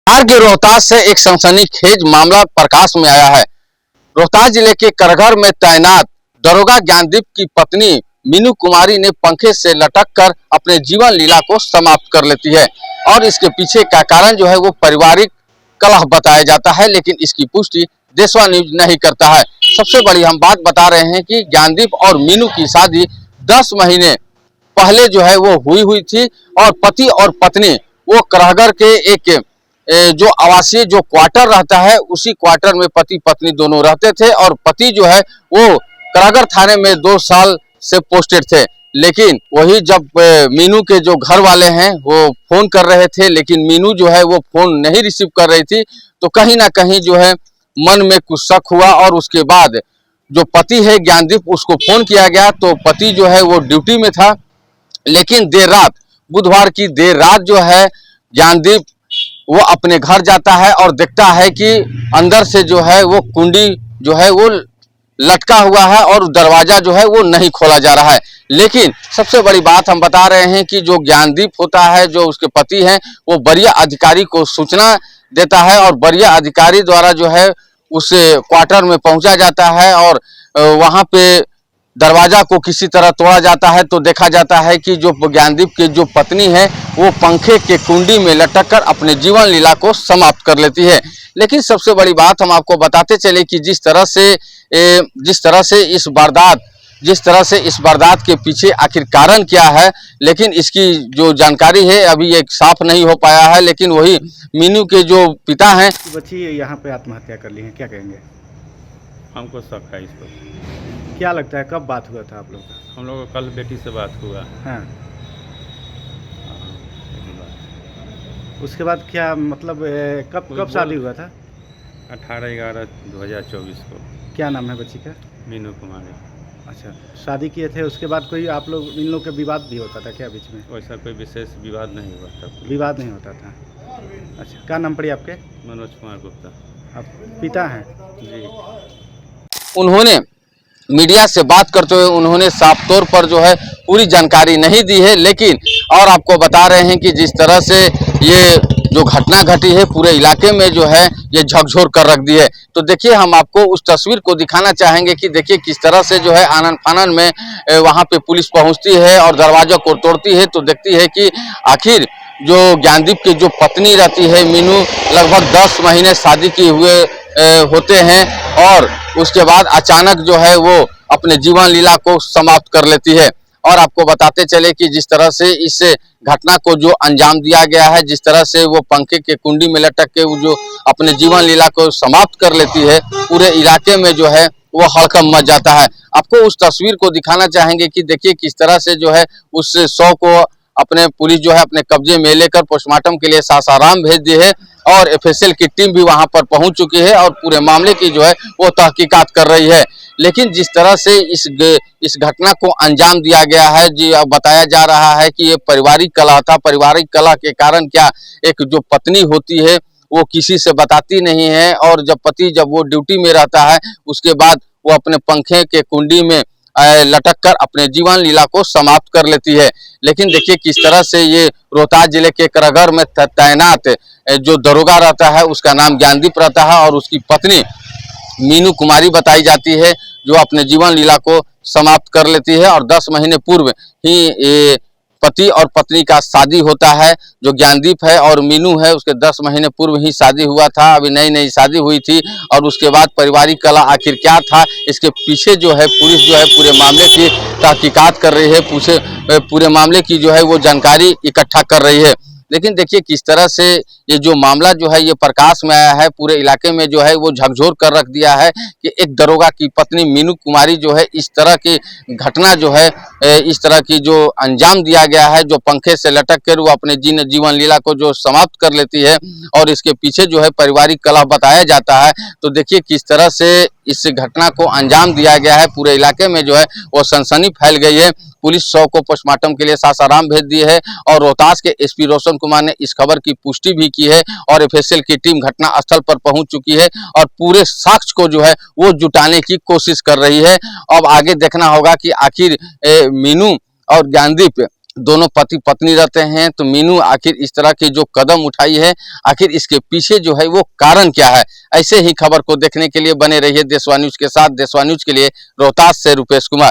बिहार के रोहतास से एक सनसनीखेज मामला प्रकाश में आया है। रोहतास जिले के करघर में तैनात दरोगा ज्ञानदीप की पत्नी मीनू कुमारी ने पंखे से लटक कर अपने जीवन लीला को समाप्त कर लेती है और इसके पीछे का कारण जो है वो पारिवारिक कलह बताया जाता है, लेकिन इसकी पुष्टि देशवा न्यूज नहीं करता है। सबसे बड़ी हम बात बता रहे हैं कि ज्ञानदीप और मीनू की शादी 10 महीने पहले जो है वो हुई थी और पति और पत्नी वो करघर के एक जो आवासीय जो क्वार्टर रहता है उसी क्वार्टर में पति पत्नी दोनों रहते थे और पति जो है वो करघर थाने में 2 साल से पोस्टेड थे। लेकिन वही जब मीनू के जो घर वाले हैं वो फोन कर रहे थे, लेकिन मीनू जो है वो फोन नहीं रिसीव कर रही थी, तो कहीं ना कहीं जो है मन में कुछ शक हुआ और उसके बाद जो पति है ज्ञानदीप उसको फोन किया गया। तो पति जो है वो ड्यूटी में था, लेकिन देर रात बुधवार की देर रात जो है ज्ञानदीप वो अपने घर जाता है और देखता है कि अंदर से जो है वो कुंडी जो है वो लटका हुआ है और दरवाजा जो है वो नहीं खोला जा रहा है। लेकिन सबसे बड़ी बात हम बता रहे हैं कि जो ज्ञानदीप होता है, जो उसके पति हैं, वो वरीय अधिकारी को सूचना देता है और वरीय अधिकारी द्वारा जो है उस क्वार्टर में पहुंचा जाता है और वहां पे दरवाजा को किसी तरह तोड़ा जाता है। तो देखा जाता है कि जो ज्ञानदीप की जो पत्नी है वो पंखे के कुंडी में लटक कर अपने जीवन लीला को समाप्त कर लेती है। लेकिन सबसे बड़ी बात हम आपको बताते चले कि जिस तरह से इस वारदात के पीछे आखिर कारण क्या है, लेकिन इसकी जो जानकारी है अभी एक साफ नहीं हो पाया है। लेकिन वही मीनू के जो पिता हैं, बच्ची यहाँ पे आत्महत्या कर ली है, क्या कहेंगे? हमको शक है इस पर। क्या लगता है कब बात हुआ था आप लोग का? हम लोग को कल बेटी से बात हुआ। हाँ, यही बात। उसके बाद क्या मतलब कब शादी हुआ था? 18/11/2024 को। क्या नाम है बच्ची का? मीनू कुमारी। अच्छा, शादी किए थे, उसके बाद कोई आप लोग इन लोग के विवाद भी होता था क्या बीच में? वैसा कोई विशेष विवाद नहीं हुआ था। विवाद नहीं होता था। अच्छा, क्या नाम पड़ी आपके? मनोज कुमार गुप्ता। आप पिता हैं? जी। उन्होंने मीडिया से बात करते हुए उन्होंने साफ तौर पर जो है पूरी जानकारी नहीं दी है। लेकिन और आपको बता रहे हैं कि जिस तरह से ये जो घटना घटी है पूरे इलाके में जो है ये झकझोर कर रख दी है। तो देखिए हम आपको उस तस्वीर को दिखाना चाहेंगे कि देखिए किस तरह से जो है आनन फानन में वहाँ पे पुलिस पहुँचती है और दरवाजा को तोड़ती है। तो देखती है कि आखिर जो ज्ञानदीप की जो पत्नी रहती है मीनू, लगभग 10 महीने शादी किए हुए होते हैं और उसके बाद अचानक जो है वो अपने जीवन लीला को समाप्त कर लेती है। और आपको बताते चले कि जिस तरह से इस घटना को जो अंजाम दिया गया है, जिस तरह से वो पंखे के कुंडी में लटक के वो जो अपने जीवन लीला को समाप्त कर लेती है, पूरे इलाके में जो है वो हड़कंप मच जाता है। आपको उस तस्वीर को दिखाना चाहेंगे कि देखिए किस तरह से जो है उस शव को अपने पुलिस जो है अपने कब्जे में लेकर पोस्टमार्टम के लिए सासाराम भेज दी है और एफएसएल की टीम भी वहां पर पहुंच चुकी है और पूरे मामले की जो है वो तहकीकात कर रही है। लेकिन जिस तरह से इस घटना को अंजाम दिया गया है, जी अब बताया जा रहा है कि ये पारिवारिक कलह था। पारिवारिक कलह के कारण क्या एक जो पत्नी होती है वो किसी से बताती नहीं है और जब वो ड्यूटी में रहता है उसके बाद वो अपने पंखे के कुंडी में लटक कर अपने जीवन लीला को समाप्त कर लेती है। लेकिन देखिए किस तरह से ये रोहतास जिले के करघर में तैनात जो दरोगा रहता है उसका नाम ज्ञानदीप रहता है और उसकी पत्नी मीनू कुमारी बताई जाती है जो अपने जीवन लीला को समाप्त कर लेती है। और 10 महीने पूर्व ही ये पति और पत्नी का शादी होता है। जो ज्ञानदीप है और मीनू है उसके 10 महीने पूर्व ही शादी हुआ था, अभी नई शादी हुई थी। और उसके बाद पारिवारिक कलह आखिर क्या था, इसके पीछे जो है पुलिस जो है पूरे मामले की तहकीकात कर रही है, पूरे मामले की जो है वो जानकारी इकट्ठा कर रही है। लेकिन देखिए किस तरह से ये जो मामला जो है ये प्रकाश में आया है, पूरे इलाके में जो है वो झकझोर कर रख दिया है कि एक दरोगा की पत्नी मीनू कुमारी जो है इस तरह की घटना जो है इस तरह की जो अंजाम दिया गया है, जो पंखे से लटक कर वो अपने जीवन लीला को जो समाप्त कर लेती है और इसके पीछे जो है पारिवारिक कलह बताया जाता है। तो देखिए किस तरह से इस घटना को अंजाम दिया गया है, पूरे इलाके में जो है वो सनसनी फैल गई है। पुलिस शव को पोस्टमार्टम के लिए सासाराम भेज दी है और रोहतास के एसपी रोशन कुमार ने इस खबर की पुष्टि भी की है और एफएसएल की टीम घटना स्थल पर पहुंच चुकी है और पूरे साक्ष्य को जो है वो जुटाने की कोशिश कर रही है। अब आगे देखना होगा कि आखिर मीनू और ज्ञानदीप दोनों पति पत्नी रहते हैं, तो मीनू आखिर इस तरह की जो कदम उठाई है, आखिर इसके पीछे जो है वो कारण क्या है। ऐसे ही खबर को देखने के लिए बने रहिए देशवा न्यूज के साथ। देशवा न्यूज के लिए रोहतास से रुपेश कुमार।